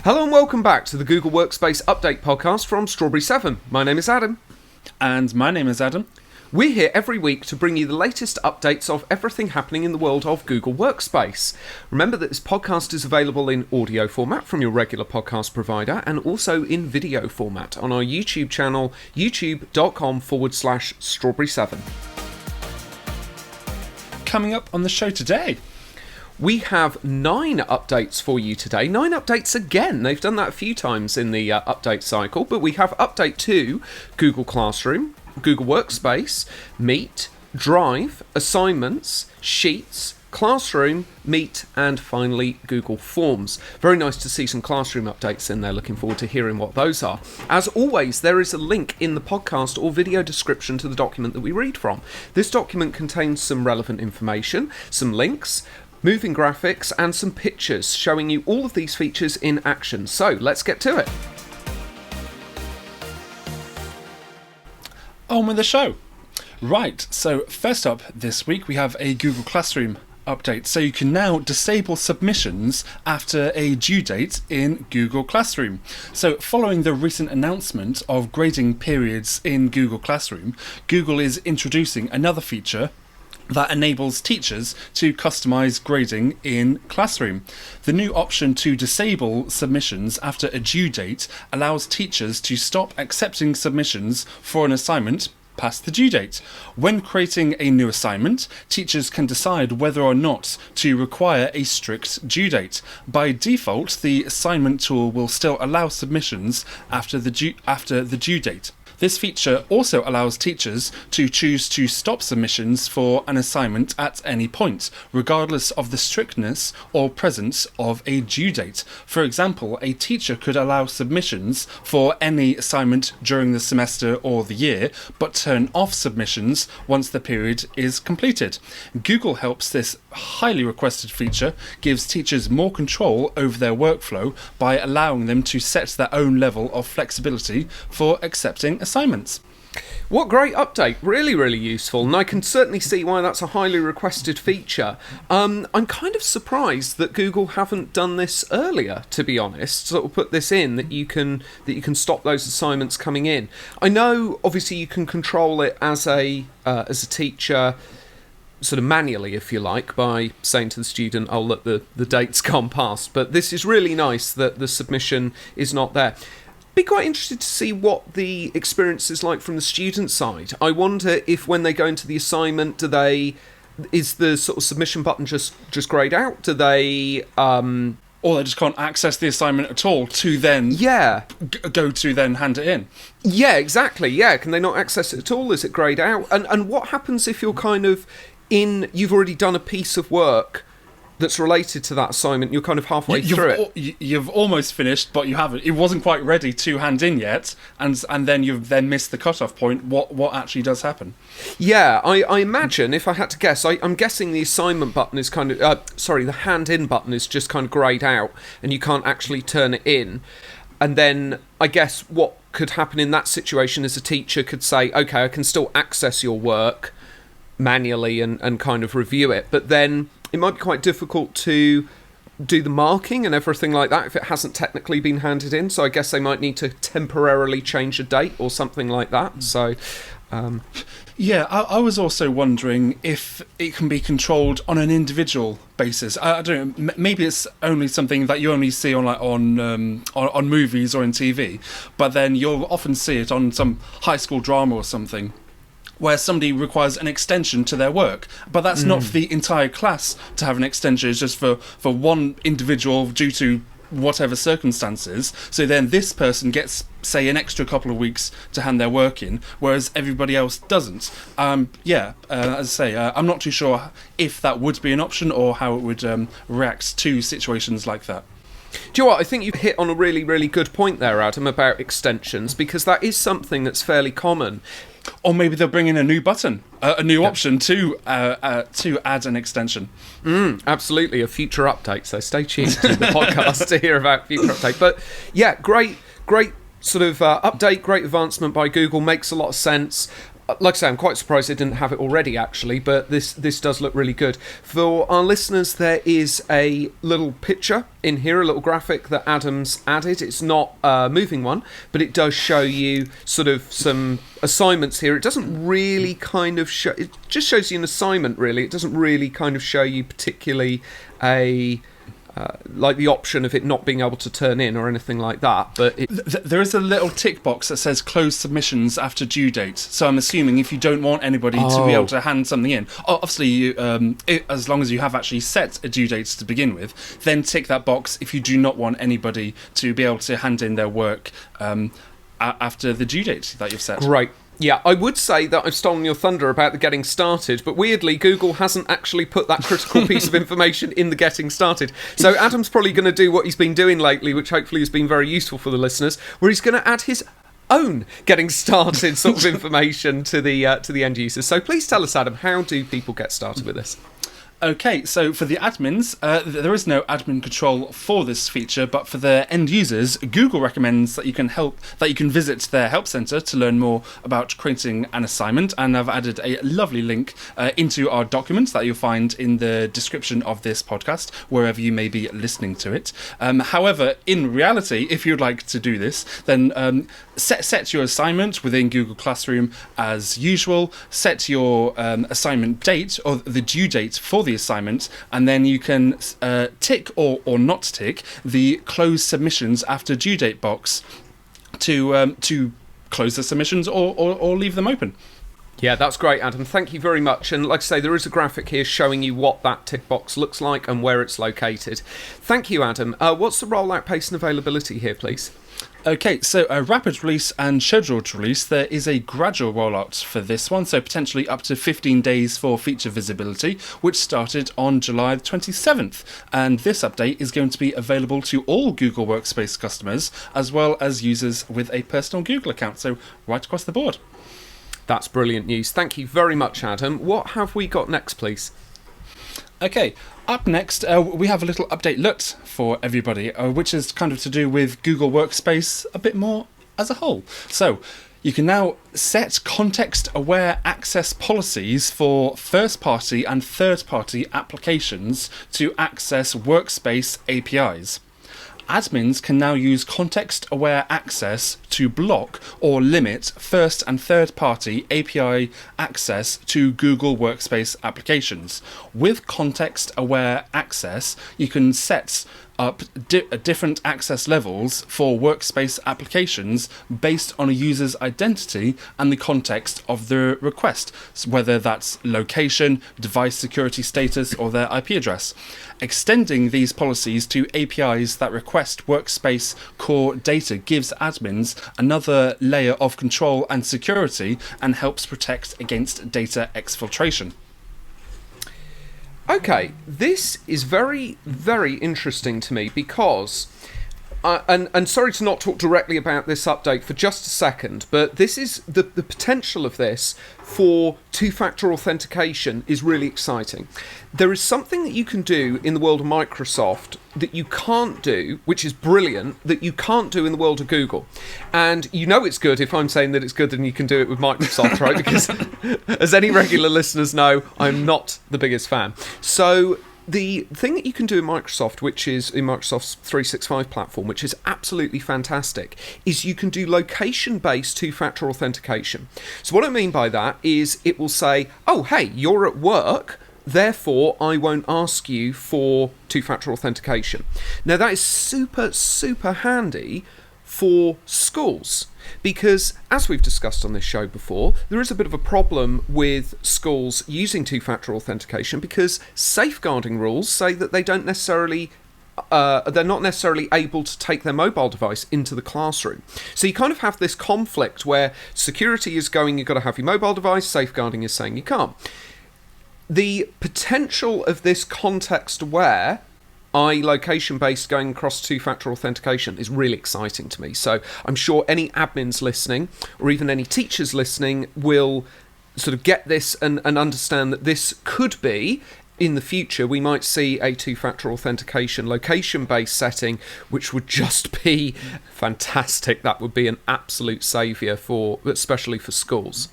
Hello and welcome back to the Google Workspace Update podcast from Strawberry 7. My name is Adam. And my name is Adam. We're here every week to bring you the latest updates of everything happening in the world of Google Workspace. Remember that this podcast is available in audio format from your regular podcast provider and also in video format on our YouTube channel, youtube.com/strawberry7. Coming up on the show today, we have 9 updates for you today. 9 updates again. They've done that a few times in the update cycle, but we have update 2, Google Classroom, Google Workspace, Meet, Drive, Assignments, Sheets, Classroom, Meet, and finally Google Forms. Very nice to see some Classroom updates in there. Looking forward to hearing what those are. As always, there is a link in the podcast or video description to the document that we read from. This document contains some relevant information, some links, moving graphics, and some pictures showing you all of these features in action. So let's get to it. On with the show. Right, so first up this week we have a Google Classroom update. So you can now disable submissions after a due date in Google Classroom. So following the recent announcement of grading periods in Google Classroom, Google is introducing another feature that enables teachers to customize grading in Classroom. The new option to disable submissions after a due date allows teachers to stop accepting submissions for an assignment past the due date. When creating a new assignment, teachers can decide whether or not to require a strict due date. By default, the assignment tool will still allow submissions after the due date. This feature also allows teachers to choose to stop submissions for an assignment at any point, regardless of the strictness or presence of a due date. For example, a teacher could allow submissions for any assignment during the semester or the year, but turn off submissions once the period is completed. Google helps this highly requested feature gives teachers more control over their workflow by allowing them to set their own level of flexibility for accepting assignments. What great update, really useful, and I can certainly see why that's a highly requested feature. I'm kind of surprised that Google haven't done this earlier, to be honest, sort of put this in, that you can stop those assignments coming in. I know obviously you can control it as a teacher sort of manually, if you like, by saying to the student, oh look, the date's gone past, but this is really nice that the submission is not there. Be quite interested to see what the experience is like from the student side. I wonder if when they go into the assignment, is the sort of submission button just grayed out? Do they or they just can't access the assignment at all to then go to then hand it in? Yeah, exactly. Yeah, can they not access it at all? Is it grayed out? And what happens if you're kind of you've already done a piece of work that's related to that assignment, you're kind of halfway through it. You've almost finished, but you haven't. It wasn't quite ready to hand in yet, and then you've then missed the cutoff point. What actually does happen? Yeah, I imagine, if I had to guess, I'm guessing the assignment button is kind of, the hand in button is just kind of greyed out, and you can't actually turn it in. And then I guess what could happen in that situation is a teacher could say, okay, I can still access your work manually and kind of review it, but then it might be quite difficult to do the marking and everything like that if it hasn't technically been handed in. So I guess they might need to temporarily change a date or something like that. So yeah, I was also wondering if it can be controlled on an individual basis. I don't know. Maybe it's only something that you only see on movies or in TV, but then you'll often see it on some high school drama or something, where somebody requires an extension to their work, but that's not for the entire class to have an extension. It's just for one individual due to whatever circumstances. So then this person gets, say, an extra couple of weeks to hand their work in, whereas everybody else doesn't. As I say, I'm not too sure if that would be an option or how it would react to situations like that. Do you know what? I think you hit on a really good point there, Adam, about extensions, because that is something that's fairly common. Or maybe they'll bring in a new button, a new option to add an extension. Absolutely, a future update. So stay tuned to the podcast to hear about future update. But yeah, great sort of update, great advancement by Google. Makes a lot of sense. Like I say, I'm quite surprised they didn't have it already, actually, but this does look really good. For our listeners, there is a little picture in here, a little graphic that Adam's added. It's not a moving one, but it does show you sort of some assignments here. It doesn't really kind of show... It just shows you an assignment, really. It doesn't really kind of show you particularly like the option of it not being able to turn in or anything like that, but there is a little tick box that says close submissions after due date. So I'm assuming if you don't want anybody to be able to hand something in, obviously as long as you have actually set a due date to begin with, then tick that box if you do not want anybody to be able to hand in their work after the due date that you've set. Great. Yeah, I would say that I've stolen your thunder about the getting started, but weirdly, Google hasn't actually put that critical piece of information in the getting started. So Adam's probably going to do what he's been doing lately, which hopefully has been very useful for the listeners, where he's going to add his own getting started sort of information to the end users. So please tell us, Adam, how do people get started with this? Okay, so for the admins, there is no admin control for this feature, but for the end users, Google recommends that you can visit their help center to learn more about creating an assignment, and I've added a lovely link into our document that you'll find in the description of this podcast, wherever you may be listening to it. However, in reality, if you'd like to do this, then set your assignment within Google Classroom as usual, set your assignment date, or the due date for the assignment, and then you can tick or not tick the close submissions after due date box to close the submissions or leave them open. Yeah, that's great, Adam. Thank you very much. And like I say, there is a graphic here showing you what that tick box looks like and where it's located. Thank you, Adam. What's the rollout pace and availability here, please? Okay, so a rapid release and scheduled release, there is a gradual rollout for this one, so potentially up to 15 days for feature visibility, which started on July 27th. And this update is going to be available to all Google Workspace customers, as well as users with a personal Google account, so right across the board. That's brilliant news. Thank you very much, Adam. What have we got next, please? Okay, up next, we have a little update LUT for everybody, which is kind of to do with Google Workspace a bit more as a whole. So, you can now set context-aware access policies for first-party and third-party applications to access Workspace APIs. Admins can now use context-aware access to block or limit first and third-party API access to Google Workspace applications. With context-aware access, you can set up different access levels for Workspace applications based on a user's identity and the context of the request, whether that's location, device security status, or their IP address. Extending these policies to APIs that request Workspace core data gives admins another layer of control and security and helps protect against data exfiltration. Okay, this is very, very interesting to me because, and sorry to not talk directly about this update for just a second, but this is the potential of this for two-factor authentication is really exciting. There is something that you can do in the world of Microsoft that you can't do, which is brilliant, that you can't do in the world of Google. And you know it's good if I'm saying that it's good and you can do it with Microsoft, right? Because as any regular listeners know, I'm not the biggest fan. So the thing that you can do in Microsoft, which is in Microsoft's 365 platform, which is absolutely fantastic, is you can do location-based two-factor authentication. So what I mean by that is it will say, oh, hey, you're at work, therefore I won't ask you for two-factor authentication. Now that is super, super handy for schools, because as we've discussed on this show before, there is a bit of a problem with schools using two-factor authentication because safeguarding rules say that they don't necessarily they're not necessarily able to take their mobile device into the classroom. So you kind of have this conflict where security is going, you've got to have your mobile device, safeguarding is saying you can't. The potential of this context-aware, i.e. location-based going across two-factor authentication is really exciting to me. So I'm sure any admins listening, or even any teachers listening, will sort of get this and understand that this could be, in the future, we might see a two-factor authentication location-based setting, which would just be fantastic. That would be an absolute saviour for, especially for schools.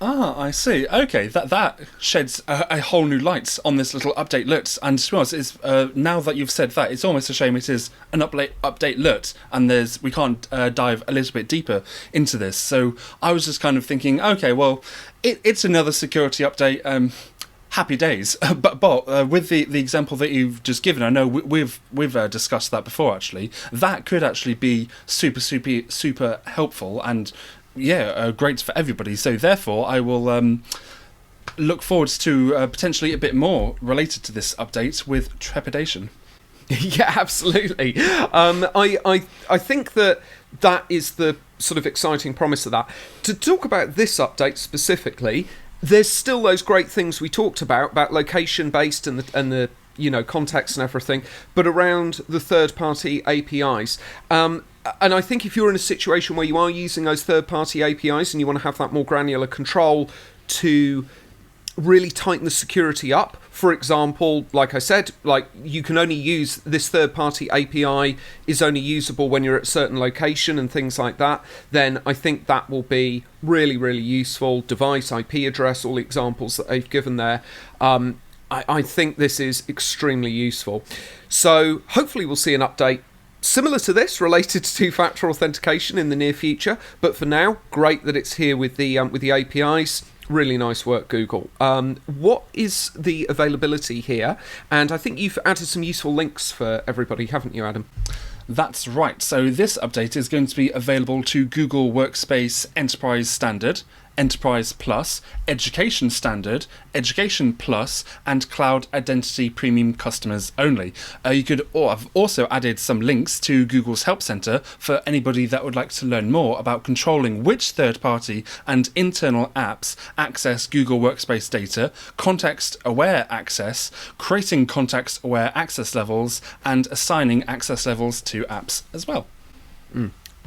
Ah, I see. Okay, that sheds a whole new light on this little update lit. And to be honest, it's, now that you've said that, it's almost a shame it is an update lit, and we can't dive a little bit deeper into this. So I was just kind of thinking, okay, well, it's another security update. Happy days. But with the example that you've just given, I know we've discussed that before. Actually, that could actually be super helpful and. Yeah, great for everybody. So therefore, I will look forward to potentially a bit more related to this update with trepidation. Yeah, absolutely. I think that is the sort of exciting promise of that. To talk about this update specifically, there's still those great things we talked about location based and the context and everything, but around the third-party APIs. And I think if you're in a situation where you are using those third-party APIs and you want to have that more granular control to really tighten the security up, for example, like I said, like you can only use this third-party API is only usable when you're at a certain location and things like that, then I think that will be really, really useful. Device, IP address, all the examples that they've given there. I think this is extremely useful. So hopefully we'll see an update similar to this related to two-factor authentication in the near future. But for now, great that it's here with the APIs. Really nice work, Google. What is the availability here? And I think you've added some useful links for everybody, haven't you, Adam? That's right. So this update is going to be available to Google Workspace Enterprise Standard, Enterprise Plus, Education Standard, Education Plus, and Cloud Identity Premium customers only. I've also added some links to Google's Help Center for anybody that would like to learn more about controlling which third-party and internal apps access Google Workspace data, context-aware access, creating context-aware access levels, and assigning access levels to apps as well.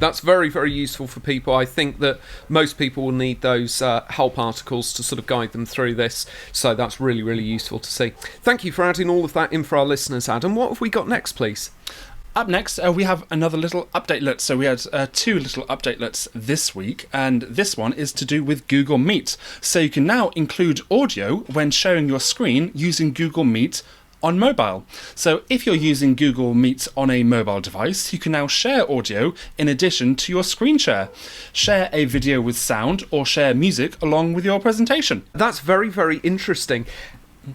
That's very, very useful for people. I think that most people will need those help articles to sort of guide them through this. So that's really, really useful to see. Thank you for adding all of that in for our listeners, Adam. What have we got next, please? Up next, we have another little updatelet. So we had two little updatelets this week, and this one is to do with Google Meet. So you can now include audio when sharing your screen using Google Meet on mobile. So if you're using Google Meet on a mobile device, you can now share audio in addition to your screen share. Share a video with sound or share music along with your presentation. That's very, very interesting.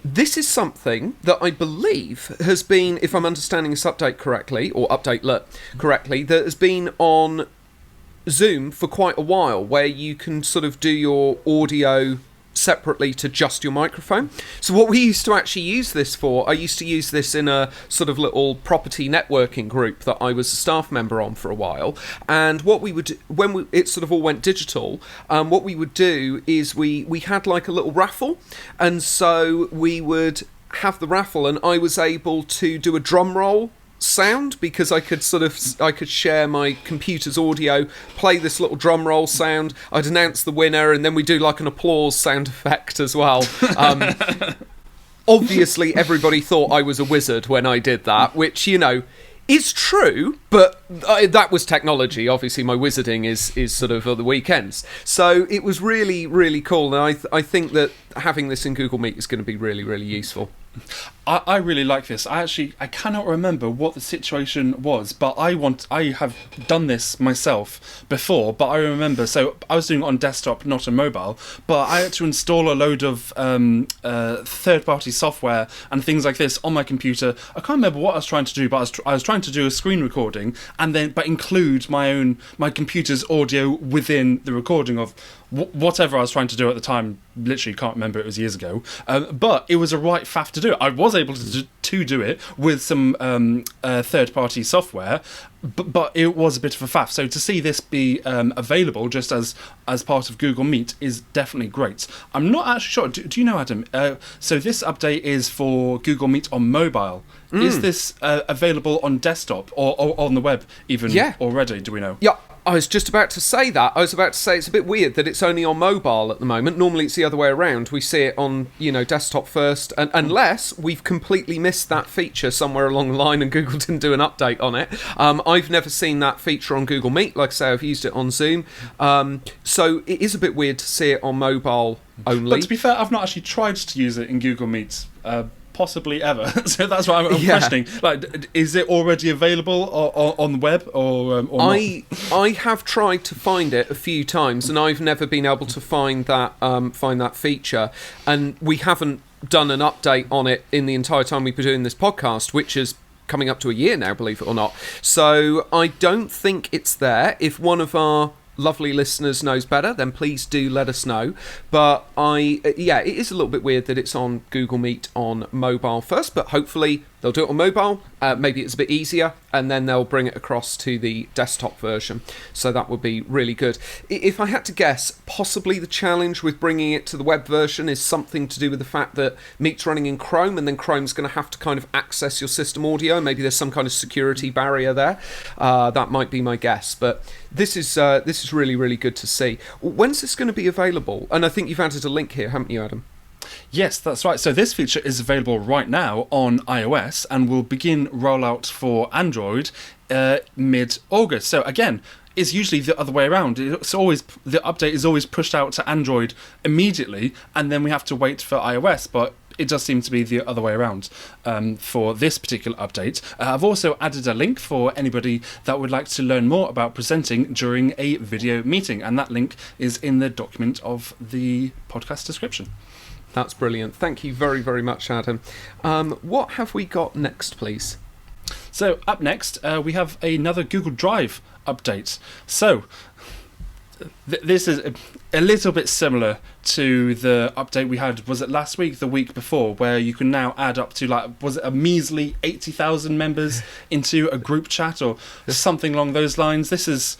This is something that I believe has been, if I'm understanding this update correctly, or update correctly, that has been on Zoom for quite a while, where you can sort of do your audio separately to just your microphone. So what we used to actually use this for, I used to use this in a sort of little property networking group that I was a staff member on for a while. And what we would, it sort of all went digital, what we would do is we had like a little raffle, and so we would have the raffle, and I was able to do a drum roll sound because I could share my computer's audio, play this little drum roll sound, I'd announce the winner, and then we do like an applause sound effect as well. Obviously everybody thought I was a wizard when I did that, which is true, but that was technology. Obviously my wizarding is sort of on the weekends, so it was really, really cool, and I think that having this in Google Meet is going to be really, really useful. I really like this. I cannot remember what the situation was, but I have done this myself before, but I remember, so I was doing it on desktop, not on mobile, but I had to install a load of third-party software and things like this on my computer. I can't remember what I was trying to do, but I was trying to do a screen recording, and then but include my computer's audio within the recording of whatever I was trying to do at the time. Literally can't remember, it was years ago, but it was a right faff to do it. I was able to do it with some third-party software, but it was a bit of a faff. So to see this be available just as part of Google Meet is definitely great. I'm not actually sure. Do you know, Adam? So this update is for Google Meet on mobile. Is this available on desktop or on the web even already? Do we know? Yeah. I was just about to say that. I was about to say it's a bit weird that it's only on mobile at the moment. Normally it's the other way around. We see it on, desktop first, and unless we've completely missed that feature somewhere along the line and Google didn't do an update on it. I've never seen that feature on Google Meet. Like I say, I've used it on Zoom. So it is a bit weird to see it on mobile only. But to be fair, I've not actually tried to use it in Google Meet. Possibly ever. So that's why I'm questioning. Like, is it already available on the web or not? I have tried to find it a few times, and I've never been able to find that feature. And we haven't done an update on it in the entire time we've been doing this podcast, which is coming up to a year now, believe it or not. So I don't think it's there. If one of our lovely listeners knows better, then please do let us know. But it is a little bit weird that it's on Google Meet on mobile first, but hopefully they'll do it on mobile. Maybe it's a bit easier, and then they'll bring it across to the desktop version. So that would be really good. If I had to guess, possibly the challenge with bringing it to the web version is something to do with the fact that Meet's running in Chrome, and then Chrome's going to have to kind of access your system audio. Maybe there's some kind of security barrier there. That might be my guess. But this is really, really good to see. When's this going to be available? And I think you've added a link here, haven't you, Adam? Yes, that's right. So this feature is available right now on iOS and will begin rollout for Android mid-August. So again, it's usually the other way around. The update is always pushed out to Android immediately, and then we have to wait for iOS. But it does seem to be the other way around for this particular update. I've also added a link for anybody that would like to learn more about presenting during a video meeting, and that link is in the document of the podcast description. That's brilliant. Thank you very, very much, Adam. What have we got next, please? So up next, we have another Google Drive update. So this is a little bit similar to the update we had, was it last week, the week before, where you can now add up to, was it a measly 80,000 members into a group chat or something along those lines? This is...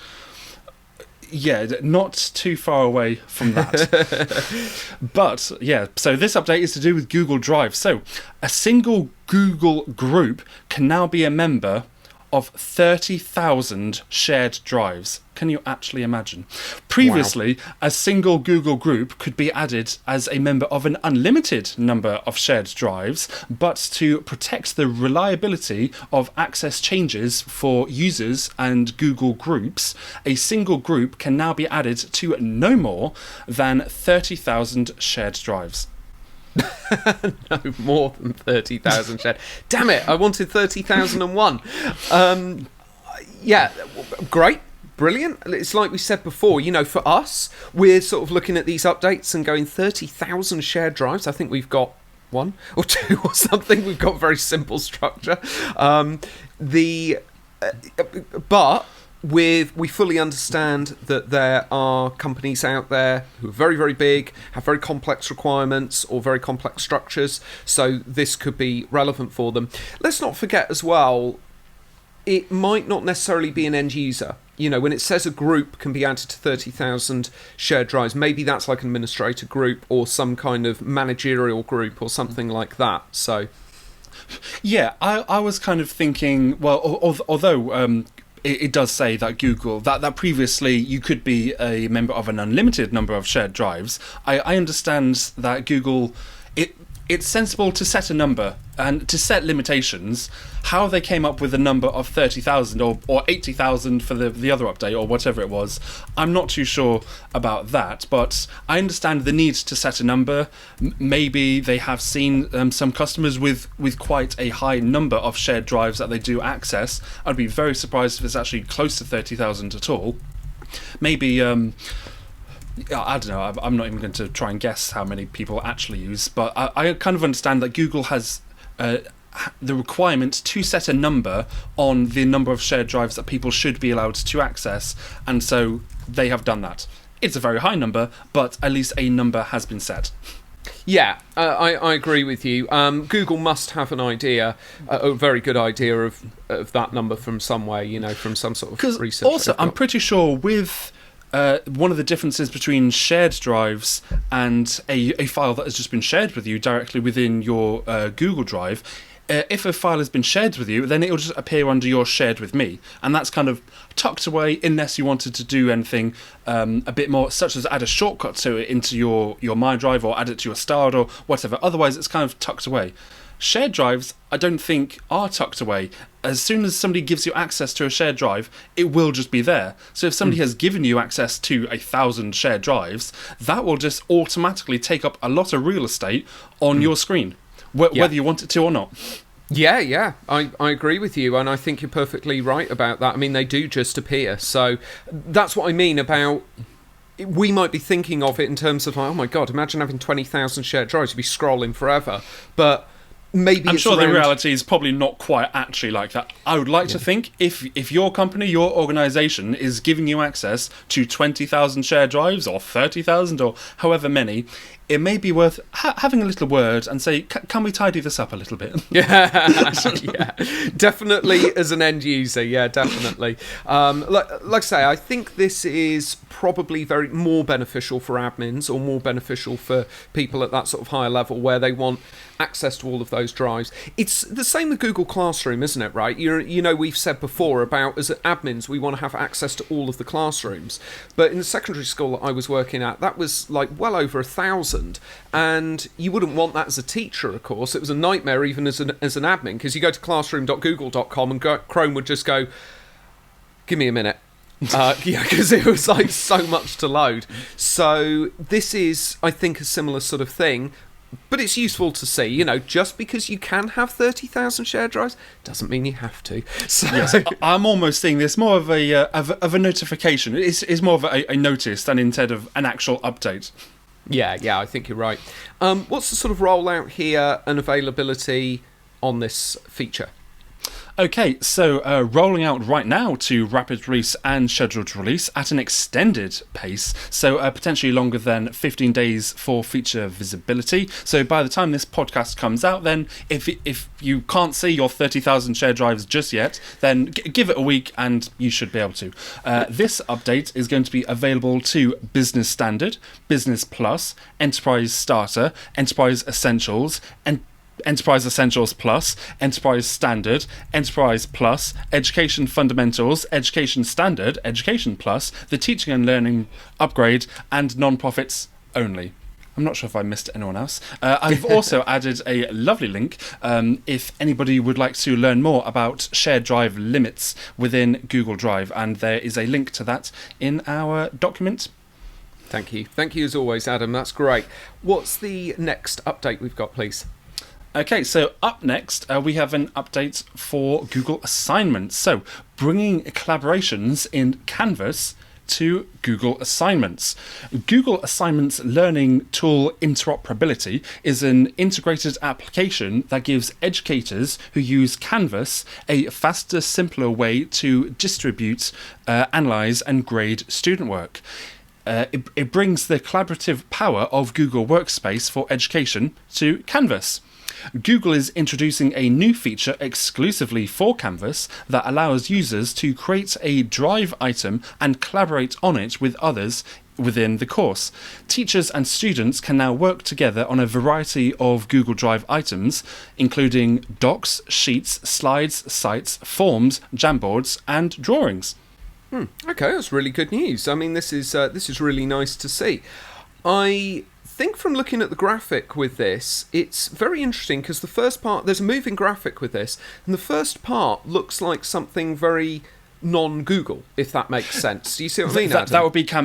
yeah, not too far away from that. But, yeah, so this update is to do with Google Drive. So, a single Google group can now be a member of 30,000 shared drives. Can you actually imagine? Previously, wow, a single Google group could be added as a member of an unlimited number of shared drives, but to protect the reliability of access changes for users and Google groups, a single group can now be added to no more than 30,000 shared drives. No more than 30,000 shared. Damn it, I wanted 30,001. Yeah, great. Brilliant. It's like we said before, for us, we're sort of looking at these updates and going 30,000 shared drives. I think we've got one or two or something. We've got a very simple structure. But we fully understand that there are companies out there who are very, very big, have very complex requirements or very complex structures, so this could be relevant for them. Let's not forget as well, it might not necessarily be an end user. When it says a group can be added to 30,000 shared drives, maybe that's like an administrator group or some kind of managerial group or something like that. So, yeah, I was kind of thinking, well, although it does say that Google, that previously you could be a member of an unlimited number of shared drives, I understand that Google, it's sensible to set a number and to set limitations. How they came up with a number of 30,000 or 80,000 for the other update or whatever it was, I'm not too sure about that, but I understand the need to set a number. Maybe they have seen some customers with quite a high number of shared drives that they do access. I'd be very surprised if it's actually close to 30,000 at all. Maybe... I don't know, I'm not even going to try and guess how many people actually use, but I kind of understand that Google has the requirement to set a number on the number of shared drives that people should be allowed to access, and so they have done that. It's a very high number, but at least a number has been set. Yeah, I agree with you. Google must have an idea, a very good idea of that number from somewhere, from some sort of research. Also, I'm pretty sure with... one of the differences between shared drives and a file that has just been shared with you directly within your Google Drive, If a file has been shared with you, then it'll just appear under your shared with me, and that's kind of tucked away unless you wanted to do anything a bit more, such as add a shortcut to it into your My Drive or add it to your Starred or whatever. Otherwise, it's kind of tucked away. Shared drives, I don't think, are tucked away. As soon as somebody gives you access to a shared drive, it will just be there. So if somebody has given you access to 1,000 shared drives, that will just automatically take up a lot of real estate on your screen, whether you want it to or not. Yeah, I agree with you, and I think you're perfectly right about that. I mean, they do just appear. So that's what I mean about... We might be thinking of it in terms of, oh my God, imagine having 20,000 shared drives. You'd be scrolling forever. But... maybe I'm it's sure around... the reality is probably not quite actually like that. I would like to think if your company, your organisation is giving you access to 20,000 shared drives or 30,000 or however many, it may be worth having a little word and say, can we tidy this up a little bit? Yeah, definitely as an end user, yeah, definitely. Like I say, I think this is probably very more beneficial for admins or more beneficial for people at that sort of higher level where they want access to all of those drives. It's the same with Google Classroom, isn't it, right? We've said before about as admins we want to have access to all of the classrooms, but in the secondary school that I was working at, that was like well over 1,000, and you wouldn't want that as a teacher, of course. It was a nightmare even as an admin, because you go to classroom.google.com and Chrome would just go, give me a minute. Because it was like so much to load. So this is, I think, a similar sort of thing. But it's useful to see, just because you can have 30,000 shared drives doesn't mean you have to. So yes, I'm almost seeing this more of a notification. It's more of a notice than instead of an actual update. Yeah, I think you're right. What's the sort of rollout here and availability on this feature? Okay, so rolling out right now to rapid release and scheduled release at an extended pace, so potentially longer than 15 days for feature visibility. So by the time this podcast comes out, then if you can't see your 30,000 shared drives just yet, then give it a week and you should be able to. This update is going to be available to Business Standard, Business Plus, Enterprise Starter, Enterprise Essentials, and Enterprise Essentials Plus, Enterprise Standard, Enterprise Plus, Education Fundamentals, Education Standard, Education Plus, the Teaching and Learning Upgrade, and Non-Profits Only. I'm not sure if I missed anyone else. I've also added a lovely link if anybody would like to learn more about shared drive limits within Google Drive, and there is a link to that in our document. Thank you as always, Adam. That's great. What's the next update we've got, please? Okay, so up next, we have an update for Google Assignments. So, bringing collaborations in Canvas to Google Assignments. Google Assignments Learning Tool Interoperability is an integrated application that gives educators who use Canvas a faster, simpler way to distribute, analyse and grade student work. It brings the collaborative power of Google Workspace for education to Canvas. Google is introducing a new feature exclusively for Canvas that allows users to create a Drive item and collaborate on it with others within the course. Teachers and students can now work together on a variety of Google Drive items, including docs, sheets, slides, sites, forms, Jamboards, and drawings. Okay, that's really good news. I mean, this is really nice to see. I think from looking at the graphic with this, it's very interesting because the first part, there's a moving graphic with this, and the first part looks like something very non-Google, if that makes sense. Do you see what I mean, Adam?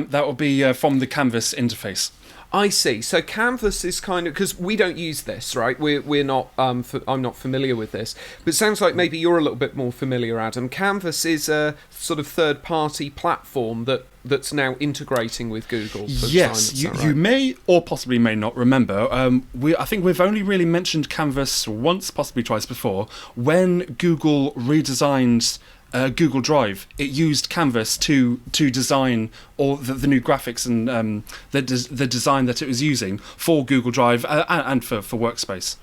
That would be from the Canvas interface. I see. So Canvas is kind of, because we don't use this, right? We're not. I'm not familiar with this, but it sounds like maybe you're a little bit more familiar, Adam. Canvas is a sort of third-party platform that's now integrating with Google. Yes, you may or possibly may not remember. I think we've only really mentioned Canvas once, possibly twice before, when Google redesigned Google Drive. It used Canvas to design all the new graphics and the design that it was using for Google Drive and for Workspace.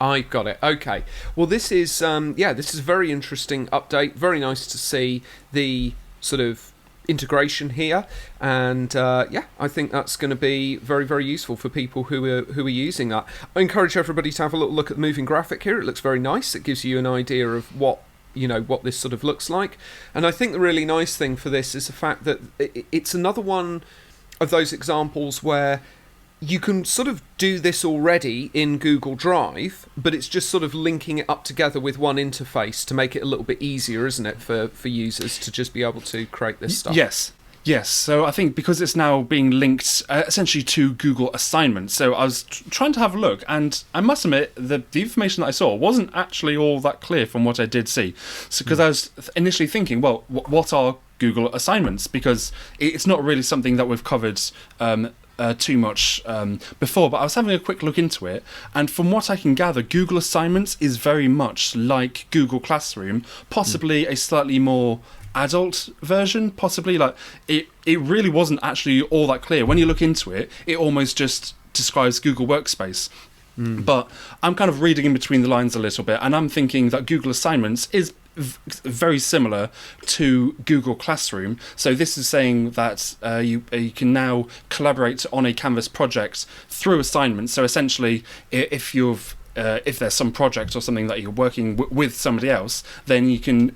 I got it. Okay. Well, this is a very interesting update. Very nice to see the sort of integration here, and I think that's going to be very, very useful for people who are using that. I encourage everybody to have a little look at the moving graphic here. It looks very nice. It gives you an idea of what this sort of looks like. And I think the really nice thing for this is the fact that it's another one of those examples where you can sort of do this already in Google Drive, but it's just sort of linking it up together with one interface to make it a little bit easier, isn't it, for users to just be able to create this stuff? Yes, so I think because it's now being linked essentially to Google Assignments, so I was trying to have a look, and I must admit the information that I saw wasn't actually all that clear from what I did see. So because I was initially thinking, well, what are Google Assignments? Because it's not really something that we've covered too much before, but I was having a quick look into it, and from what I can gather, Google Assignments is very much like Google Classroom, possibly a slightly more adult version, possibly. Like it really wasn't actually all that clear. When you look into it, it almost just describes Google Workspace. But I'm kind of reading in between the lines a little bit, and I'm thinking that Google Assignments is very similar to Google Classroom. So this is saying that you can now collaborate on a Canvas project through assignments. So essentially, if there's some project or something that you're working with somebody else, then you can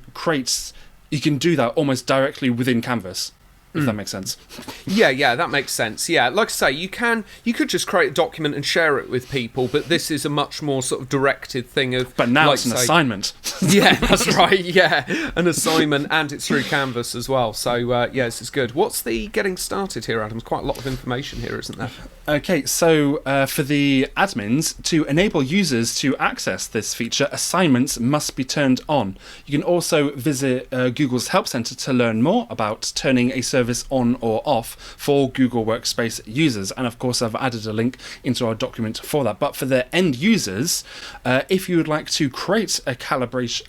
do that almost directly within Canvas, if that makes sense. Yeah, that makes sense. Yeah, like I say, you could just create a document and share it with people, but this is a much more sort of directed thing of... But now it's an assignment. Yeah, that's right, yeah. An assignment, and it's through Canvas as well. So, this is good. What's the getting started here, Adam? There's quite a lot of information here, isn't there? Okay, so for the admins, to enable users to access this feature, assignments must be turned on. You can also visit Google's Help Center to learn more about turning a service on or off for Google Workspace users. And of course, I've added a link into our document for that. But for the end users, if you would like to create a collaboration,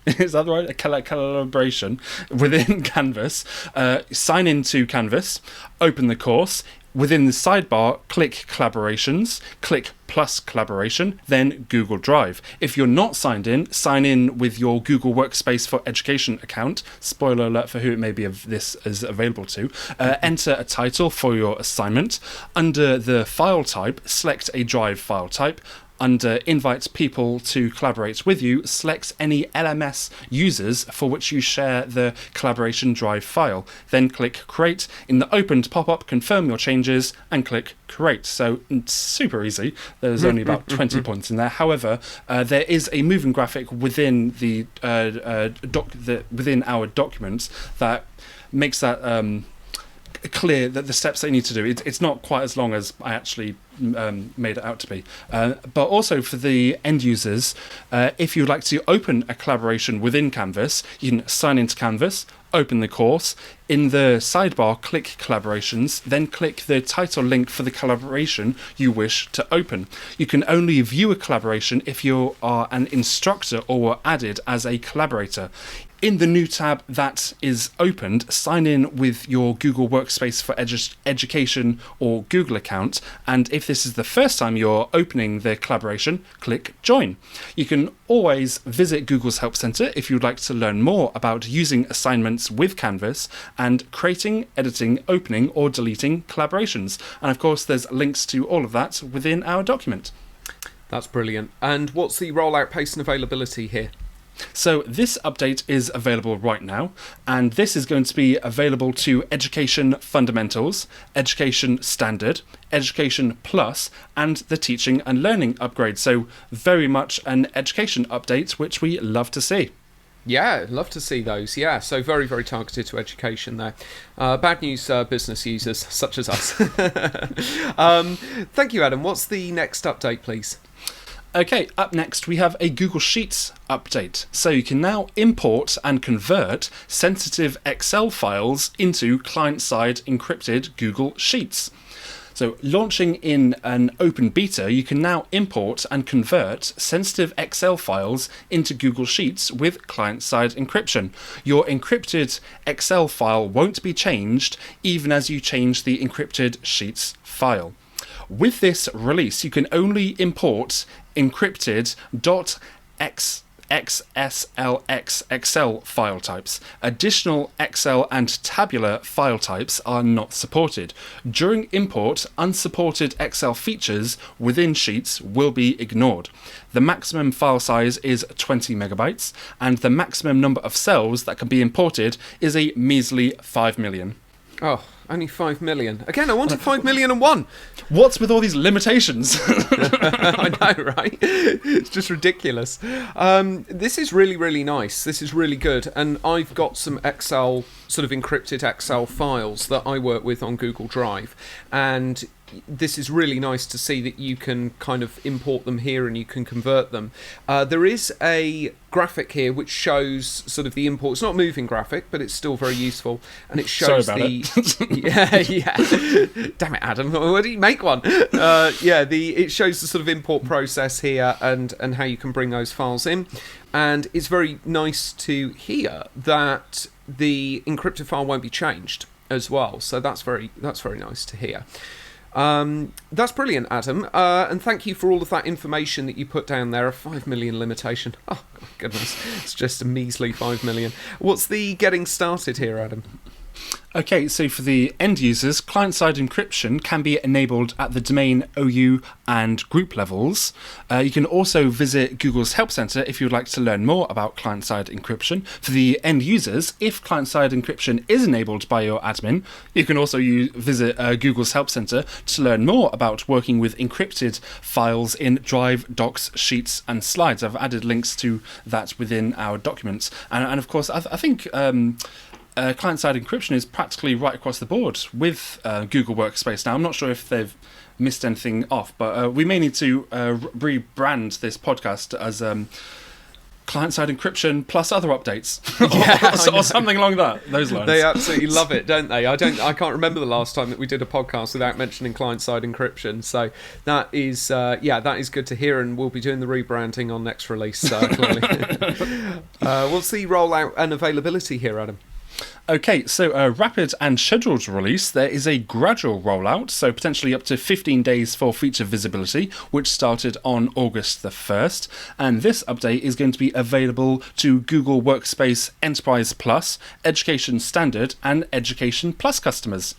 is that right? A collaboration within Canvas, sign into Canvas, open the course. Within the sidebar, click Collaborations, click Plus Collaboration, then Google Drive. If you're not signed in, sign in with your Google Workspace for Education account. Spoiler alert for who it may be this is available to. Enter a title for your assignment. Under the file type, select a Drive file type. Under Invite People to Collaborate with You, select any LMS users for which you share the collaboration drive file. Then click Create. In the opened pop-up, confirm your changes and click Create. So it's super easy. There's only about 20 points in there. However, there is a moving graphic within within our documents that makes that clear that the steps they need to do. It's not quite as long as I actually made it out to be. But also for the end users, if you'd like to open a collaboration within Canvas, you can sign into Canvas, open the course. In the sidebar, click Collaborations, then click the title link for the collaboration you wish to open. You can only view a collaboration if you are an instructor or were added as a collaborator. In the new tab that is opened, sign in with your Google Workspace for Education or Google account, and if this is the first time you're opening the collaboration, click Join. You can always visit Google's Help Center if you'd like to learn more about using assignments with Canvas and creating, editing, opening or deleting collaborations. And of course, there's links to all of that within our document. That's brilliant. And what's the rollout pace and availability here? So this update is available right now, and this is going to be available to Education Fundamentals, Education Standard, Education Plus, and the Teaching and Learning upgrade. So very much an education update, which we love to see. Yeah, love to see those. Yeah, so very, very targeted to education there. Bad news, business users such as us. Thank you, Adam. What's the next update, please? Okay, up next we have a Google Sheets update. So you can now import and convert sensitive Excel files into client-side encrypted Google Sheets. So launching in an open beta, you can now import and convert sensitive Excel files into Google Sheets with client-side encryption. Your encrypted Excel file won't be changed even as you change the encrypted Sheets file. With this release, you can only import encrypted XSLX Excel file types. Additional Excel and tabular file types are not supported. During import, unsupported Excel features within sheets will be ignored. The maximum file size is 20 megabytes, and the maximum number of cells that can be imported is a measly 5 million. Oh, only 5 million. Again, I wanted 5,000,001. What's with all these limitations? I know, right? It's just ridiculous. This is really, really nice. This is really good. And I've got some Excel, sort of encrypted Excel files that I work with on Google Drive. And this is really nice to see that you can kind of import them here and you can convert them. There is a graphic here which shows sort of the import. It's not a moving graphic, but it's still very useful, and it shows yeah. Damn it, Adam! Why do you make one? It shows the sort of import process here and how you can bring those files in, and it's very nice to hear that the encrypted file won't be changed as well. So that's very nice to hear. That's brilliant, Adam, and thank you for all of that information that you put down there. A 5 million limitation. Oh, goodness, it's just a measly 5 million. What's the getting started here, Adam? Okay, so for the end users, client-side encryption can be enabled at the domain, OU, and group levels. You can also visit Google's Help Center if you would like to learn more about client-side encryption. For the end users, if client-side encryption is enabled by your admin, you can also visit Google's Help Center to learn more about working with encrypted files in Drive, Docs, Sheets, and Slides. I've added links to that within our documents. And of course, I think client-side encryption is practically right across the board with Google Workspace now. I'm not sure if they've missed anything off, but we may need to rebrand this podcast as client-side encryption plus other updates, or something along those lines. They absolutely love it, don't they? I can't remember the last time that we did a podcast without mentioning client-side encryption. So that is good to hear, and we'll be doing the rebranding on next release. Clearly. What's the rollout and availability here, Adam? Okay, so rapid and scheduled release, there is a gradual rollout, so potentially up to 15 days for feature visibility, which started on August the 1st. And this update is going to be available to Google Workspace Enterprise Plus, Education Standard, and Education Plus customers.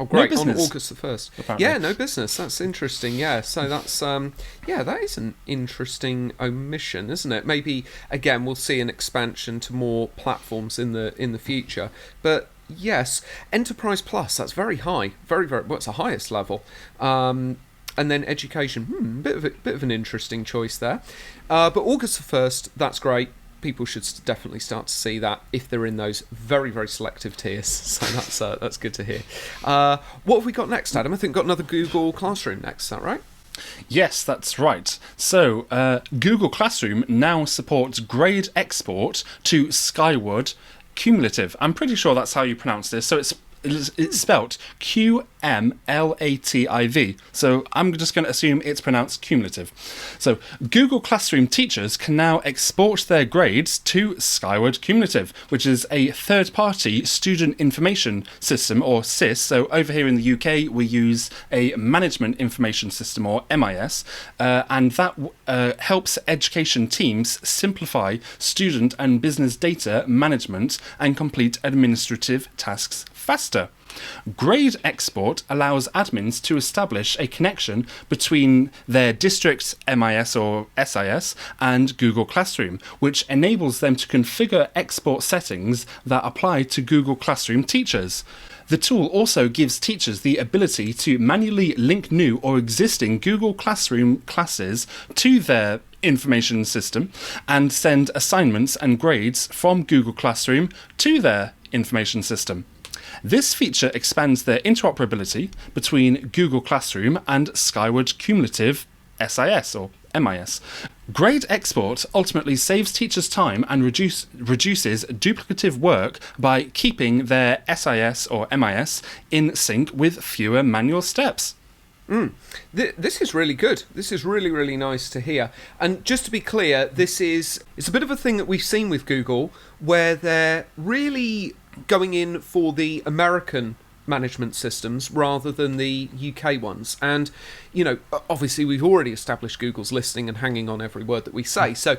Oh, great, no on August the 1st. Apparently. Yeah, no business. That's interesting, yeah. So that's, that is an interesting omission, isn't it? Maybe, again, we'll see an expansion to more platforms in the future. But, yes, Enterprise Plus, that's very high. Very, very, what's the highest level? And then education, bit of an interesting choice there. But August the 1st, that's great. People should definitely start to see that if they're in those very, very selective tiers. So that's good to hear. What have we got next, Adam? I think we've got another Google Classroom next, is that right? Yes, that's right. So Google Classroom now supports grade export to Skyward Cumulative. I'm pretty sure that's how you pronounce this. So it's spelt QMLATIV. So I'm just going to assume it's pronounced cumulative. So Google Classroom teachers can now export their grades to Skyward Cumulative, which is a third-party student information system, or SIS. So over here in the UK, we use a management information system, or MIS, and that helps education teams simplify student and business data management and complete administrative tasks faster. Grade export allows admins to establish a connection between their district's MIS or SIS and Google Classroom, which enables them to configure export settings that apply to Google Classroom teachers. The tool also gives teachers the ability to manually link new or existing Google Classroom classes to their information system and send assignments and grades from Google Classroom to their information system. This feature expands their interoperability between Google Classroom and Skyward Cumulative SIS or MIS. Grade export ultimately saves teachers time and reduces duplicative work by keeping their SIS or MIS in sync with fewer manual steps. This is really good. This is really, really nice to hear. And just to be clear, it's a bit of a thing that we've seen with Google where they're really going in for the American management systems rather than the UK ones. And, obviously we've already established Google's listening and hanging on every word that we say. So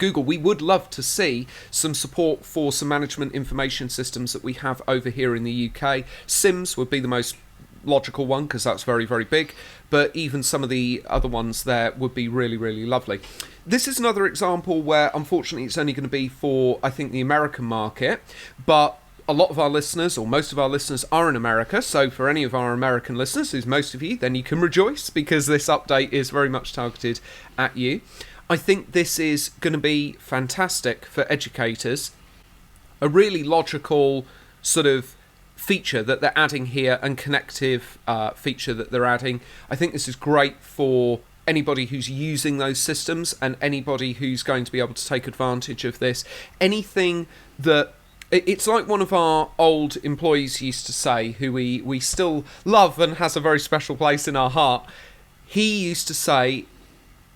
Google, we would love to see some support for some management information systems that we have over here in the UK. SIMS would be the most logical one because that's very, very big, but even some of the other ones there would be really, really lovely. This is another example where unfortunately it's only going to be for, I think, the American market, but a lot of our listeners, or most of our listeners, are in America, so for any of our American listeners, who's most of you, then you can rejoice because this update is very much targeted at you. I think this is going to be fantastic for educators. A really logical sort of feature that they're adding here, and connective feature that they're adding. I think this is great for anybody who's using those systems and anybody who's going to be able to take advantage of this. Anything that... It's like one of our old employees used to say, who we still love and has a very special place in our heart. He used to say,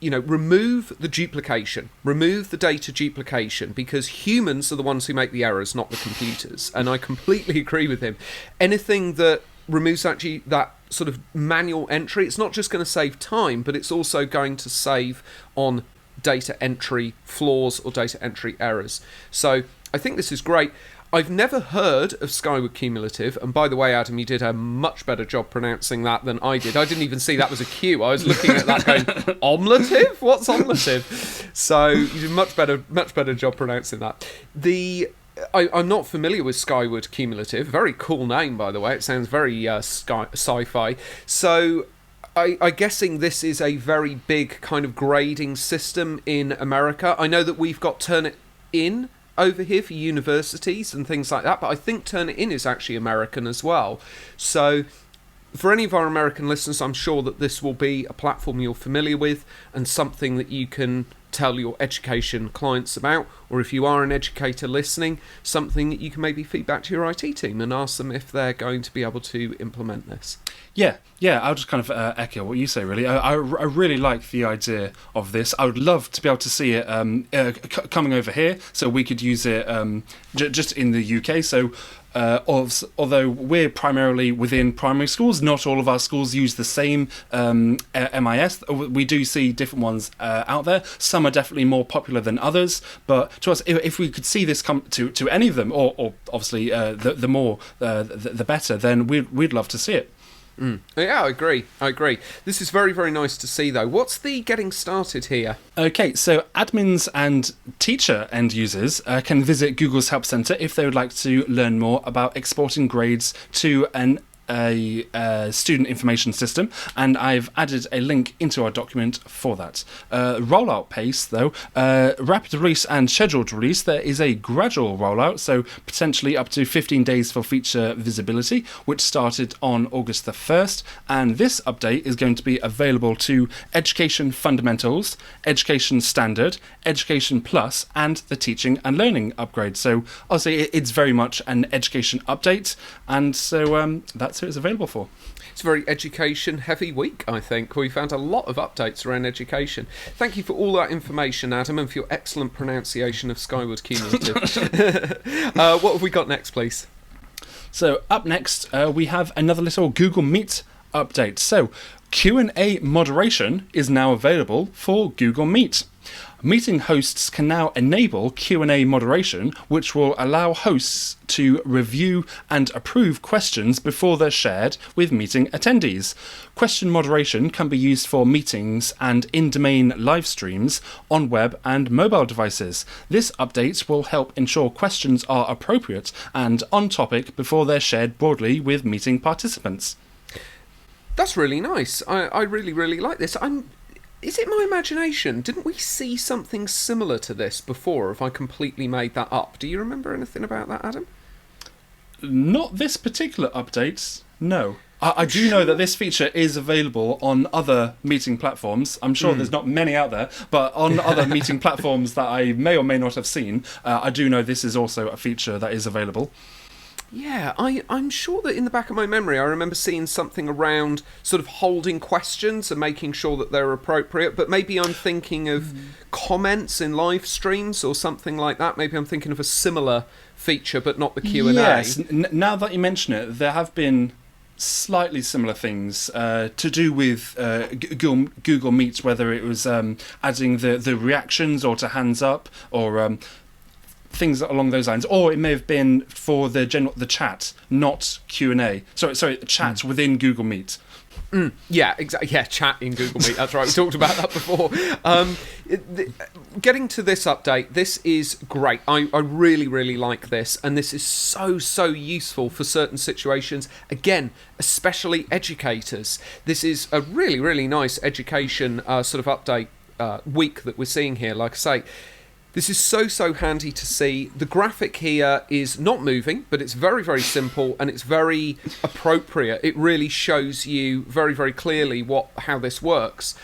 remove the duplication, remove the data duplication, because humans are the ones who make the errors, not the computers. And I completely agree with him. Anything that removes that sort of manual entry, it's not just going to save time, but it's also going to save on data entry flaws or data entry errors. So I think this is great. I've never heard of Skyward Cumulative, and by the way, Adam, you did a much better job pronouncing that than I did. I didn't even see that was a Q. I was looking at that going, omlative? What's omlative? So you did much better job pronouncing that. I'm not familiar with Skyward Cumulative. Very cool name, by the way. It sounds very sci-fi. So I'm guessing this is a very big kind of grading system in America. I know that we've got Turnitin over here for universities and things like that, but I think Turnitin is actually American as well. So for any of our American listeners, I'm sure that this will be a platform you're familiar with and something that you can tell your education clients about, or if you are an educator listening, something that you can maybe feedback to your IT team and ask them if they're going to be able to implement this. Yeah, I'll just kind of echo what you say, really. I really like the idea of this. I would love to be able to see it coming over here, so we could use it just in the UK. So although we're primarily within primary schools, not all of our schools use the same MIS. We do see different ones out there. Some are definitely more popular than others, but to us, if we could see this come to any of them, or obviously the more the better, then we'd love to see it. Yeah, I agree. This is very, very nice to see, though. What's the getting started here? Okay, so admins and teacher end users can visit Google's Help Center if they would like to learn more about exporting grades to a student information system, and I've added a link into our document for that. Rollout pace, though, rapid release and scheduled release, there is a gradual rollout, so potentially up to 15 days for feature visibility, which started on August the 1st, and this update is going to be available to Education Fundamentals, Education Standard, Education Plus, and the Teaching and Learning upgrade. So I'll say it's very much an education update, and so that's who it's available for. It's a very education-heavy week, I think. We found a lot of updates around education. Thank you for all that information, Adam, and for your excellent pronunciation of Skyward Cumulative. What have we got next, please? So up next, we have another little Google Meet update. So Q&A moderation is now available for Google Meet. Meeting hosts can now enable Q&A moderation, which will allow hosts to review and approve questions before they're shared with meeting attendees. Question moderation can be used for meetings and in-domain live streams on web and mobile devices. This update will help ensure questions are appropriate and on topic before they're shared broadly with meeting participants. That's really nice. I really, really like this. Is it my imagination? Didn't we see something similar to this before, or have I completely made that up? Do you remember anything about that, Adam? Not this particular update, no. I do know that this feature is available on other meeting platforms. I'm sure there's not many out there, but on other meeting platforms that I may or may not have seen, I do know this is also a feature that is available. Yeah, I'm sure that in the back of my memory I remember seeing something around sort of holding questions and making sure that they're appropriate, but maybe I'm thinking of comments in live streams or something like that. Maybe I'm thinking of a similar feature but not the Q&A. Yes, now that you mention it, there have been slightly similar things to do with Google Meet, whether it was adding the reactions or to hands up or things along those lines, or it may have been for the chat, not Q&A. Sorry, chat within Google Meet. Yeah, exactly. Yeah, chat in Google Meet. That's right. We talked about that before. Getting to this update, this is great. I really, really like this, and this is so useful for certain situations. Again, especially educators. This is a really, really nice education sort of update week that we're seeing here. Like I say, this is so handy to see. The graphic here is not moving, but it's very, very simple and it's very appropriate. It really shows you very, very clearly how this works.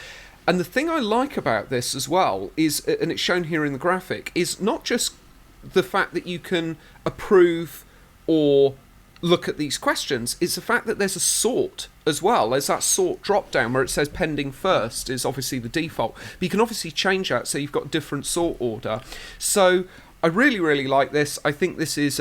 And the thing I like about this as well is, and it's shown here in the graphic, is not just the fact that you can approve or look at these questions, it's the fact that there's a sort as well. There's that sort drop down where it says pending first is obviously the default, but you can obviously change that so you've got different sort order. So I really, really like this. I think this is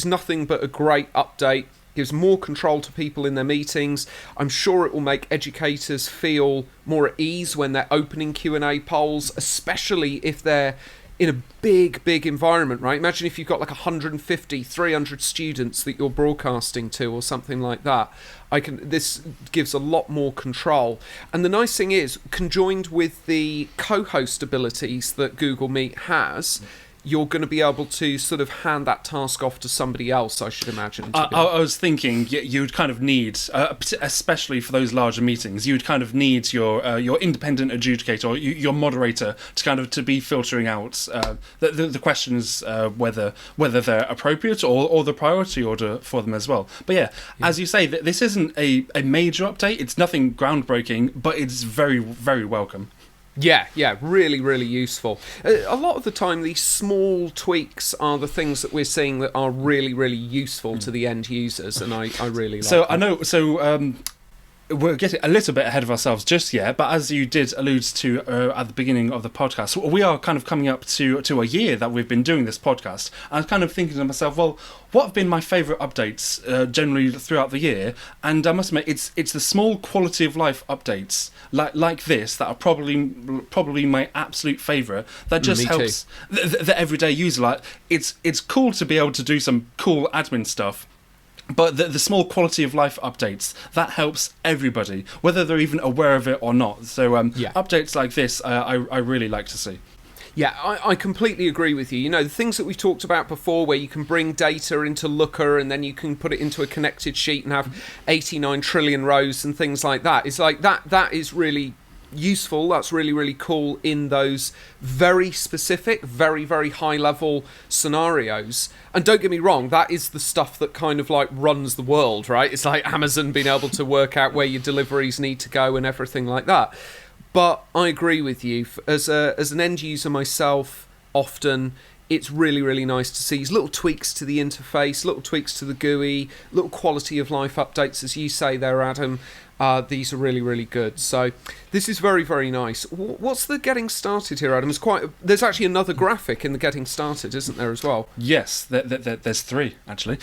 nothing but a great update. Gives more control to people in their meetings. I'm sure it will make educators feel more at ease when they're opening Q&A polls, especially if they're in a big environment, right? Imagine if you've got like 150, 300 students that you're broadcasting to or something like that. This gives a lot more control. And the nice thing is, conjoined with the co-host abilities that Google Meet has, you're going to be able to sort of hand that task off to somebody else, I should imagine. I was thinking you would kind of need, especially for those larger meetings, you would kind of need your independent adjudicator or your moderator to be filtering out the questions, whether they're appropriate or the priority order for them as well. But yeah, as you say, this isn't a major update. It's nothing groundbreaking, but it's very, very welcome. Yeah, really, really useful. A lot of the time, these small tweaks are the things that we're seeing that are really, really useful to the end users, and I really like them. I know, we're getting a little bit ahead of ourselves just yet, but as you did allude to at the beginning of the podcast, we are kind of coming up to a year that we've been doing this podcast. I was kind of thinking to myself, well, what have been my favourite updates generally throughout the year? And I must admit, it's the small quality of life updates like this that are probably my absolute favourite. That just helps the everyday user. Like it's cool to be able to do some cool admin stuff. But the small quality of life updates, that helps everybody, whether they're even aware of it or not. So updates like this, I really like to see. Yeah, I completely agree with you. You know, the things that we've talked about before, where you can bring data into Looker and then you can put it into a connected sheet and have 89 trillion rows and things like that. It's like that is really useful. That's really, really cool in those very specific, very, very high level scenarios. And don't get me wrong, that is the stuff that kind of like runs the world, right? It's like Amazon being able to work out where your deliveries need to go and everything like that. But I agree with you. As an end user myself, often it's really, really nice to see these little tweaks to the interface, little tweaks to the GUI, little quality of life updates, as you say there, Adam. These are really, really good. So this is very, very nice. What's the getting started here, Adam? There's actually another graphic in the getting started, isn't there, as well? Yes, there's three, actually.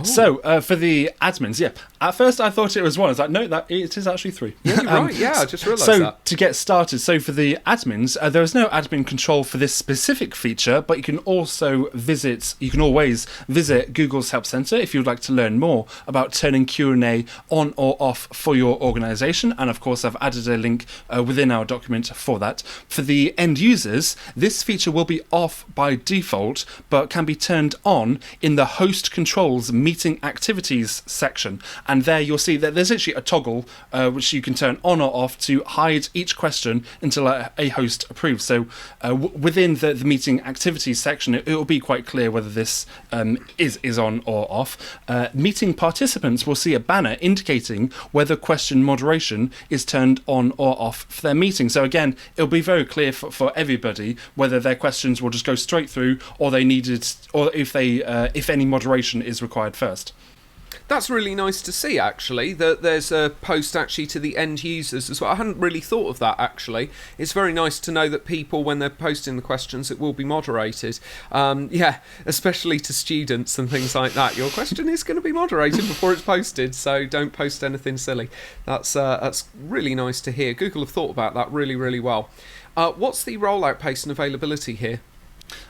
So for the admins, yeah. At first I thought it was one. I was like, no, it is actually three. Yeah, you're right. Yeah, I just realised that. So to get started, so for the admins, there is no admin control for this specific feature, but you can always visit Google's Help Center if you'd like to learn more about turning Q&A on or off for your organization. And of course, I've added a link within our document for that. For the end users, this feature will be off by default, but can be turned on in the host controls meeting activities section. And there you'll see that there's actually a toggle which you can turn on or off to hide each question until a host approves. So within the meeting activities section, it will be quite clear whether this is on or off. Meeting participants will see a banner indicating whether question moderation is turned on or off for their meeting. So again, it'll be very clear for everybody whether their questions will just go straight through or if any moderation is required first. That's really nice to see, actually, that there's a post actually to the end users as well. I hadn't really thought of that, actually. It's very nice to know that people, when they're posting the questions, it will be moderated. Yeah, especially to students and things like that. Your question is going to be moderated before it's posted, so don't post anything silly. That's really nice to hear. Google have thought about that really, really well. What's the rollout pace and availability here?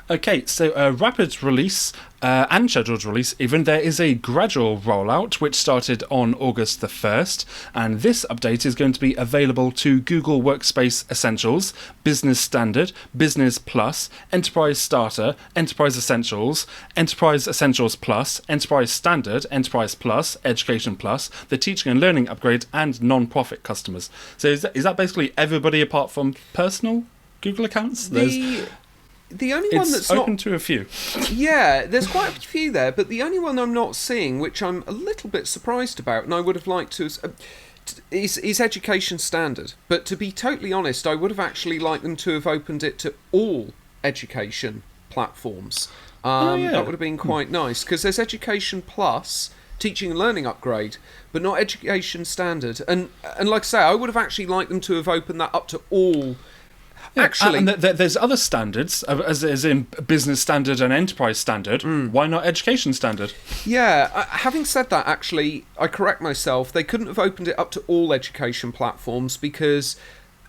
Okay, so rapid release and scheduled release, even there is a gradual rollout which started on August the 1st, and this update is going to be available to Google Workspace Essentials, Business Standard, Business Plus, Enterprise Starter, Enterprise Essentials Plus, Enterprise Standard, Enterprise Plus, Education Plus, the Teaching and Learning Upgrade, and non-profit customers. So is that basically everybody apart from personal Google accounts? The only one that's open not to a few. Yeah, there's quite a few there, but the only one I'm not seeing, which I'm a little bit surprised about, and I would have liked to, is Education Standard. But to be totally honest, I would have actually liked them to have opened it to all education platforms. That would have been quite nice, because there's Education Plus, Teaching and Learning Upgrade, but not Education Standard. And like I say, I would have actually liked them to have opened that up to all. Yeah, actually, and there's other standards, as in Business Standard and Enterprise Standard. Why not Education Standard? Yeah, having said that, actually, I correct myself. They couldn't have opened it up to all education platforms because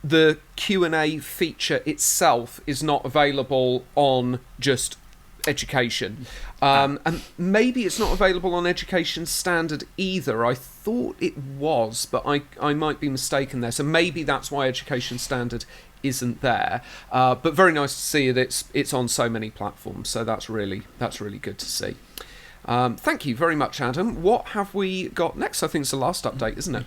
the Q&A feature itself is not available on just education. And maybe it's not available on Education Standard either. I thought it was, but I might be mistaken there. So maybe that's why Education Standard isn't there, but very nice to see that it's on so many platforms, so that's really good to see. Thank you very much, Adam. What have we got next? I think it's the last update, isn't it?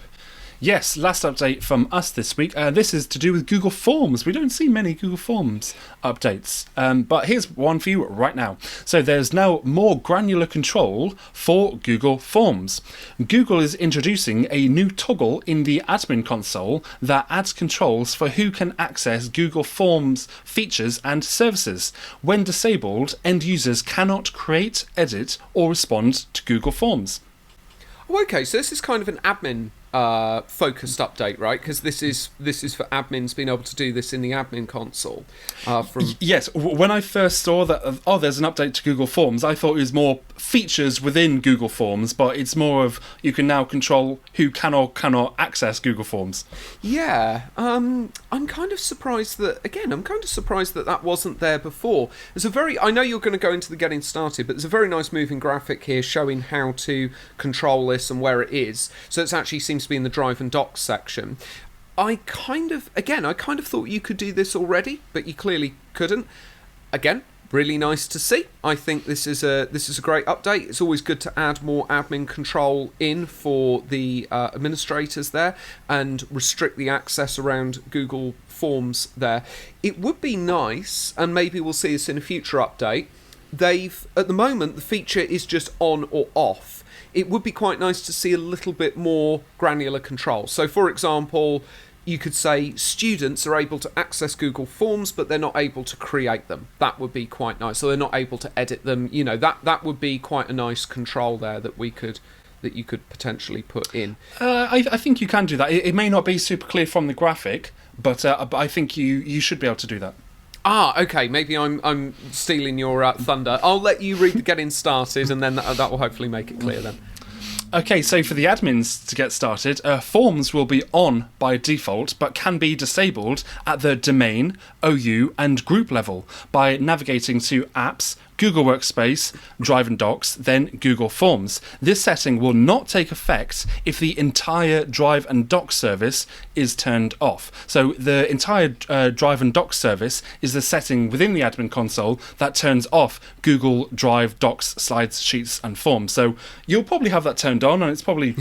Yes, last update from us this week. This is to do with Google Forms. We don't see many Google Forms updates, but here's one for you right now. So there's now more granular control for Google Forms. Google is introducing a new toggle in the admin console that adds controls for who can access Google Forms features and services. When disabled, end users cannot create, edit, or respond to Google Forms. Oh, okay, so this is kind of an admin focused update, right? Because this is for admins being able to do this in the admin console. Yes, when I first saw that, there's an update to Google Forms, I thought it was more features within Google Forms, but it's more of you can now control who can or cannot access Google Forms. Yeah, I'm kind of surprised that that wasn't there before. I know you're going to go into the getting started, but there's a very nice moving graphic here showing how to control this and where it is. So it actually seems to be in the Drive and Docs section. I kind of thought you could do this already, but you clearly couldn't. Again, really nice to see. I think this is a great update. It's always good to add more admin control in for the administrators there and restrict the access around Google Forms there. It would be nice, and maybe we'll see this in a future update. At the moment, the feature is just on or off. It would be quite nice to see a little bit more granular control. So, for example, you could say students are able to access Google Forms, but they're not able to create them. That would be quite nice. So they're not able to edit them. You know, that would be quite a nice control there that you could potentially put in. I think you can do that. It may not be super clear from the graphic, but I think you should be able to do that. Okay. Maybe I'm stealing your thunder. I'll let you read the getting started, and then that will hopefully make it clear then. Okay, so for the admins to get started, Forms will be on by default, but can be disabled at the domain, OU, and group level by navigating to Apps, Google Workspace, Drive and Docs, then Google Forms. This setting will not take effect if the entire Drive and Docs service is turned off. So the entire Drive and Docs service is the setting within the admin console that turns off Google Drive, Docs, Slides, Sheets, and Forms. So you'll probably have that turned on, and it's probably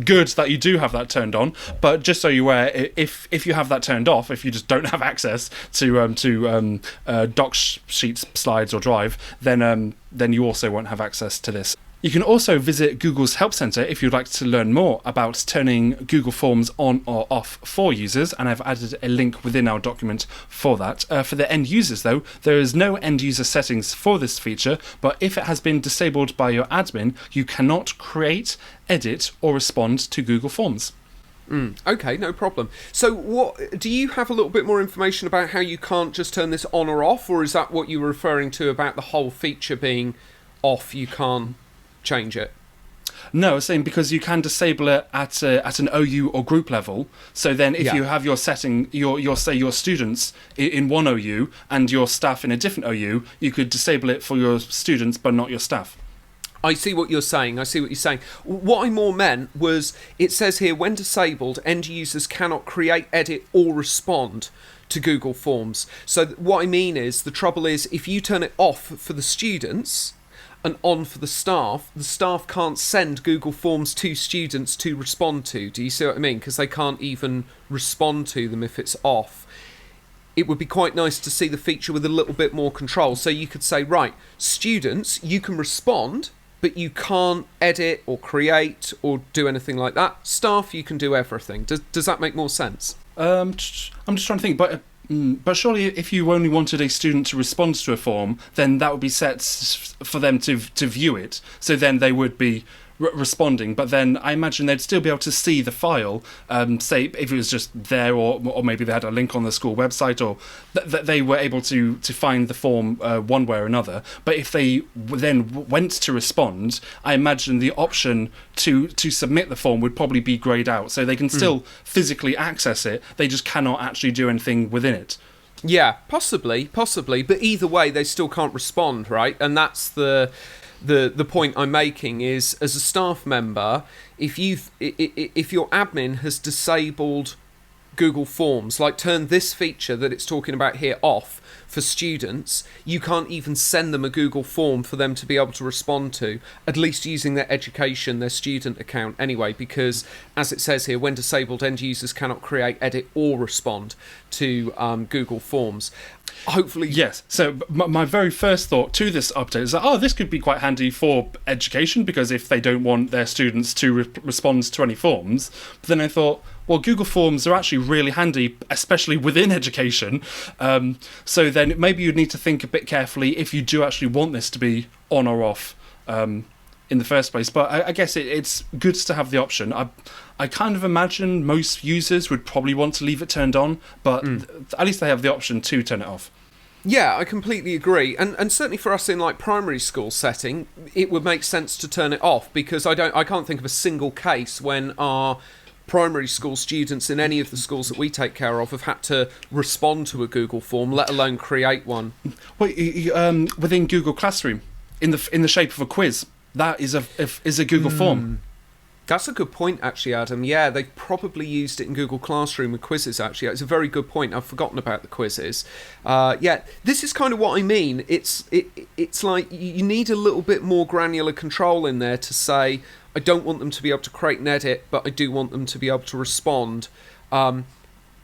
good that you do have that turned on. But just so you're aware, if you have that turned off, if you just don't have access to Docs, Sheets, Slides, or Drive, then you also won't have access to this. You can also visit Google's Help Center if you'd like to learn more about turning Google Forms on or off for users, and I've added a link within our document for that. For the end users, though, there is no end user settings for this feature, but if it has been disabled by your admin, you cannot create, edit, or respond to Google Forms. Okay, no problem. So what do you have a little bit more information about how you can't just turn this on or off, or is that what you were referring to about the whole feature being off, you can't change it? No, I was saying because you can disable it at an OU or group level. So then, if you have your setting, your students in one OU and your staff in a different OU, you could disable it for your students but not your staff. I see what you're saying. What I more meant was, it says here, when disabled, end users cannot create, edit, or respond to Google Forms. So what I mean is, the trouble is, if you turn it off for the students and on for the staff can't send Google Forms to students to respond to. Do you see what I mean? Because they can't even respond to them if it's off. It would be quite nice to see the feature with a little bit more control. So you could say, right, students, you can respond, but you can't edit or create or do anything like that. Staff, you can do everything. Does that make more sense? I'm just trying to think, but surely if you only wanted a student to respond to a form, then that would be set for them to view it. So then they would be responding, but then I imagine they'd still be able to see the file, say if it was just there, or maybe they had a link on the school website, or that they were able to find the form one way or another. But if they then went to respond, I imagine the option to submit the form would probably be greyed out, so they can still physically access it, they just cannot actually do anything within it. Yeah, possibly, but either way they still can't respond, right? And that's the point I'm making is, as a staff member, if your admin has disabled Google Forms, like turn this feature that it's talking about here off for students, you can't even send them a Google form for them to be able to respond to, at least using their student account anyway, because as it says here, when disabled, end users cannot create, edit, or respond to Google Forms. Hopefully. Yes. So my very first thought to this update is that, this could be quite handy for education, because if they don't want their students to respond to any forms. But then I thought, well, Google Forms are actually really handy, especially within education. So then maybe you'd need to think a bit carefully if you do actually want this to be on or off in the first place. But I guess it's good to have the option. I kind of imagine most users would probably want to leave it turned on, but at least they have the option to turn it off. Yeah, I completely agree, and certainly for us in like primary school setting, it would make sense to turn it off, because I can't think of a single case when our primary school students in any of the schools that we take care of have had to respond to a Google form, let alone create one. Well, within Google Classroom, in the shape of a quiz, that is a Google form. That's a good point, actually, Adam. Yeah, they've probably used it in Google Classroom with quizzes, actually. It's a very good point. I've forgotten about the quizzes. Yeah, this is kind of what I mean. It's like you need a little bit more granular control in there to say, I don't want them to be able to create and edit, but I do want them to be able to respond. Like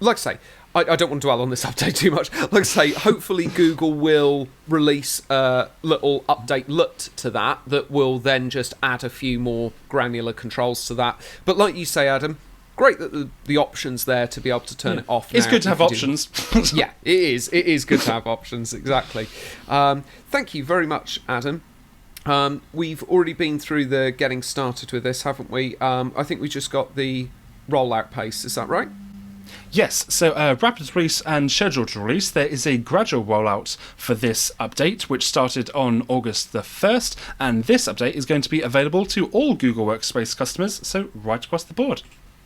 I say, I don't want to dwell on this update too much. Like I say, hopefully Google will release a little update to that will then just add a few more granular controls to that. But like you say, Adam, great that the option's there to be able to turn it off. It's good to have options. Yeah, it is. It is good to have options, exactly. Thank you very much, Adam. We've already been through the getting started with this, haven't we? I think we just got the rollout pace, is that right? Yes, so rapid release and scheduled release, there is a gradual rollout for this update, which started on August the 1st, and this update is going to be available to all Google Workspace customers, so right across the board.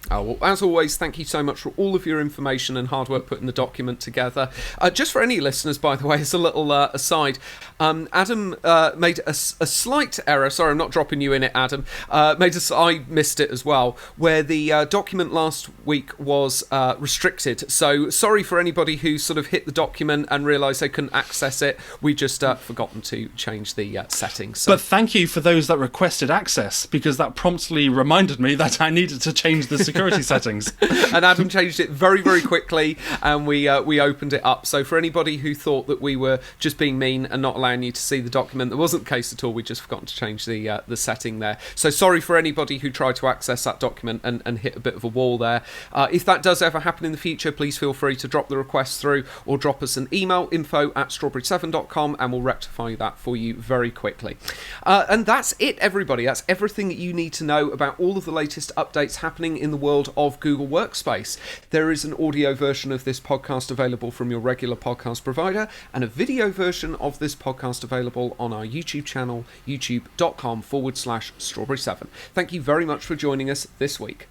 Oh, well, as always, thank you so much for all of your information and hard work putting the document together. Just for any listeners, by the way, as a little aside, Adam made a slight error. Sorry, I'm not dropping you in it, Adam. I missed it as well, where the document last week was restricted. So sorry for anybody who sort of hit the document and realised they couldn't access it. We just forgotten to change the settings. So. But thank you for those that requested access, because that promptly reminded me that I needed to change the security security settings. And Adam changed it very, very quickly, and we opened it up. So for anybody who thought that we were just being mean and not allowing you to see the document, that wasn't the case at all. We just forgot to change the setting there. So sorry for anybody who tried to access that document and hit a bit of a wall there. If that does ever happen in the future, please feel free to drop the request through or drop us an email, info@strawberry7.com, and we'll rectify that for you very quickly. And that's it, everybody. That's everything that you need to know about all of the latest updates happening in the world of Google Workspace. There is an audio version of this podcast available from your regular podcast provider, and a video version of this podcast available on our YouTube channel, youtube.com/strawberry7. Thank you very much for joining us this week.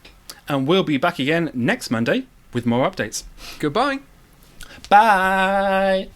And we'll be back again next Monday with more updates. Goodbye. Bye.